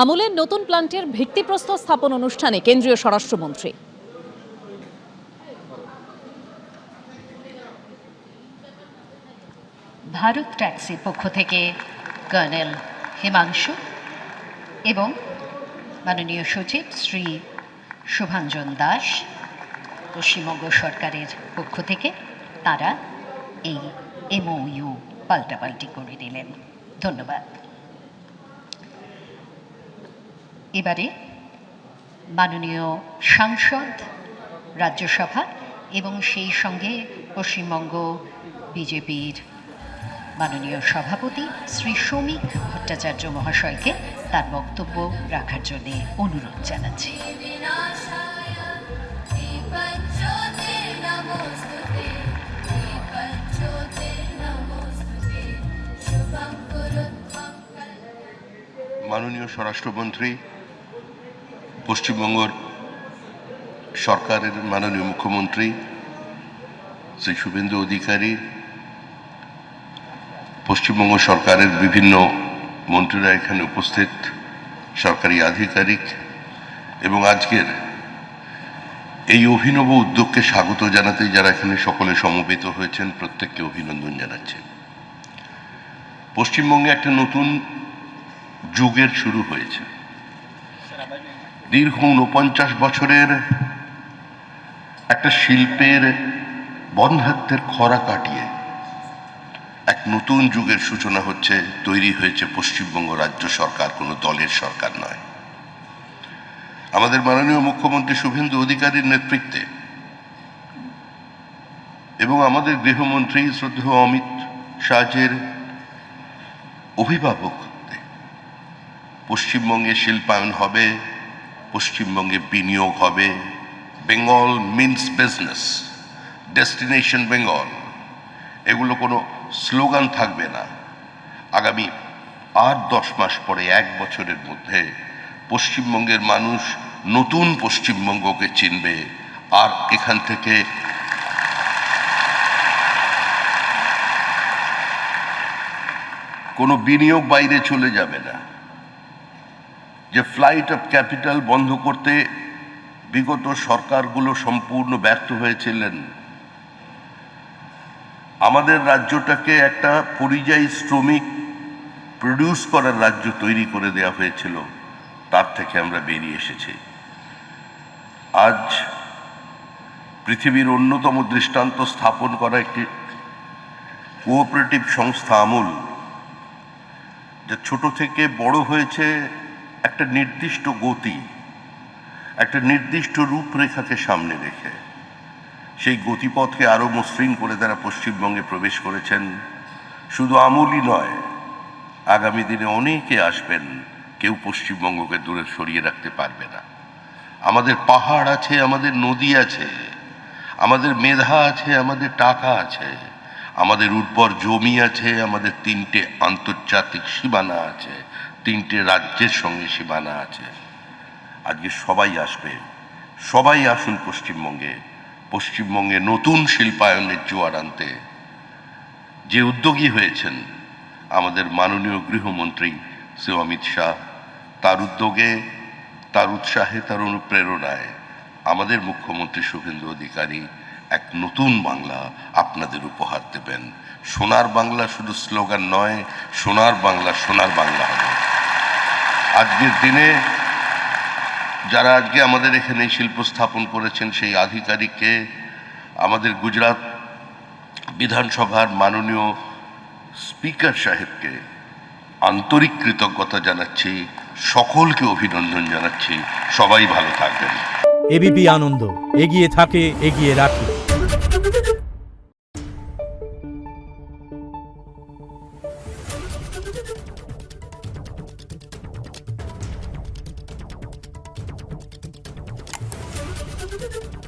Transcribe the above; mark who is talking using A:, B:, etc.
A: আমুলের নতুন প্ল্যান্টের ভিত্তিপ্রস্তর স্থাপন অনুষ্ঠানে কেন্দ্রীয় স্বরাষ্ট্রমন্ত্রী।
B: ভারত ট্যাক্সির পক্ষ থেকে কর্নেল হিমাংশু এবং মাননীয় সচিব শ্রী শুভাঞ্জন দাস, পশ্চিমবঙ্গ সরকারের পক্ষ থেকে তারা এই এমওইউ পাল্টাপাল্টি করে দিলেন। ধন্যবাদ। এবারে মাননীয় সাংসদ, রাজ্যসভা এবং সেই সঙ্গে পশ্চিমবঙ্গ বিজেপির মাননীয় সভাপতি শ্রী শ্রমিক ভট্টাচার্য মহাশয়কে তার বক্তব্য রাখার জন্য অনুরোধ জানাচ্ছি।
C: মাননীয় স্বরাষ্ট্রমন্ত্রী, পশ্চিমবঙ্গ সরকারের মাননীয় মুখ্যমন্ত্রী শ্রী শুভেন্দু অধিকারী, পশ্চিমবঙ্গ সরকারের বিভিন্ন মন্ত্রীরা এখানে উপস্থিত, সরকারি আধিকারিক এবং আজকের এই অভিনব উদ্যোগকে স্বাগত জানাতে যারা এখানে সকলে সমবেত হয়েছেন, প্রত্যেককে অভিনন্দন জানাচ্ছি। পশ্চিমবঙ্গে একটা নতুন যুগের শুরু হয়েছে। দীর্ঘ 49 বছরের একটা শিল্পের বন্ধ্যাত্বের খরা কাটিয়ে এক নতুন যুগের সূচনা হচ্ছে, তৈরি হয়েছে পশ্চিমবঙ্গ রাজ্য সরকার, কোনো দলের সরকার নয়। আমাদের মাননীয় মুখ্যমন্ত্রী শুভেন্দু অধিকারীর নেতৃত্বে এবং আমাদের গৃহমন্ত্রী শ্রদ্ধেয় অমিত শাহের অভিভাবকত্বে পশ্চিমবঙ্গে শিল্পায়ন হবে, পশ্চিমবঙ্গে বিনিয়োগ হবে। Bengal means business, destination Bengal, এগুলো কোনো স্লোগান থাকবে না। আগামী 8-10 মাস পরে, 1 বছরের মধ্যে পশ্চিমবঙ্গের মানুষ নতুন পশ্চিমবঙ্গকে চিনবে। আর এখান থেকে কোনো বিনিয়োগ বাইরে চলে যাবে না। যে ফ্লাইট অফ ক্যাপিটাল বন্ধ করতে বিগত সরকারগুলো সম্পূর্ণ ব্যর্থ হয়েছিলেন, আমাদের রাজ্যটাকে একটা পরিযায়ী শ্রমিক প্রডিউস করার রাজ্য তৈরি করে দেওয়া হয়েছিল, তার থেকে আমরা বেরিয়ে এসেছি। আজ পৃথিবীর অন্যতম দৃষ্টান্ত স্থাপন করা একটি কোঅপারেটিভ সংস্থা আমুল, যা ছোট থেকে বড় হয়েছে একটা নির্দিষ্ট গতি, একটা নির্দিষ্ট রূপরেখাকে সামনে রেখে, সেই গতিপথকে আরো মসৃণ করে তারা পশ্চিমবঙ্গে প্রবেশ করেছেন। শুধু আমুলই নয়, আগামী দিনে অনেকে আসবেন, কেউ পশ্চিমবঙ্গকে দূরে সরিয়ে রাখতে পারবে না। আমাদের পাহাড় আছে, আমাদের নদী আছে, আমাদের মেধা আছে, আমাদের টাকা আছে, আমাদের উর্বর জমি আছে, আমাদের 3টে আন্তর্জাতিক সীমানা আছে, 3টে রাজ্যের সঙ্গে সীমানা আছে। আজকে সবাই আসবে, সবাই আসুন পশ্চিমবঙ্গে। পশ্চিমবঙ্গে নতুন শিল্পায়নের জোয়ার আনতে যে উদ্যোগী হয়েছেন আমাদের মাননীয় গৃহমন্ত্রী শ্রী অমিত শাহ, তার উদ্যোগে, তার উৎসাহে, তার অনুপ্রেরণায় আমাদের মুখ্যমন্ত্রী শুভেন্দু অধিকারী এক নতুন বাংলা আপনাদের উপহার দেবেন। সোনার বাংলা শুধু স্লোগান নয়, সোনার বাংলা সোনার বাংলা হবে। আজকের দিনে যারা আজকে আমাদের এখানে শিল্প স্থাপন করেছেন, সেই আধিকারিককে, আমাদের গুজরাট বিধানসভার মাননীয় স্পিকার সাহেবকে আন্তরিক কৃতজ্ঞতা জানাচ্ছি, সকলকে অভিনন্দন জানাচ্ছি। সবাই ভালো থাকবেন।
D: এবিপি আনন্দ, এগিয়ে থাকে, এগিয়ে রাখে।
E: Thank you.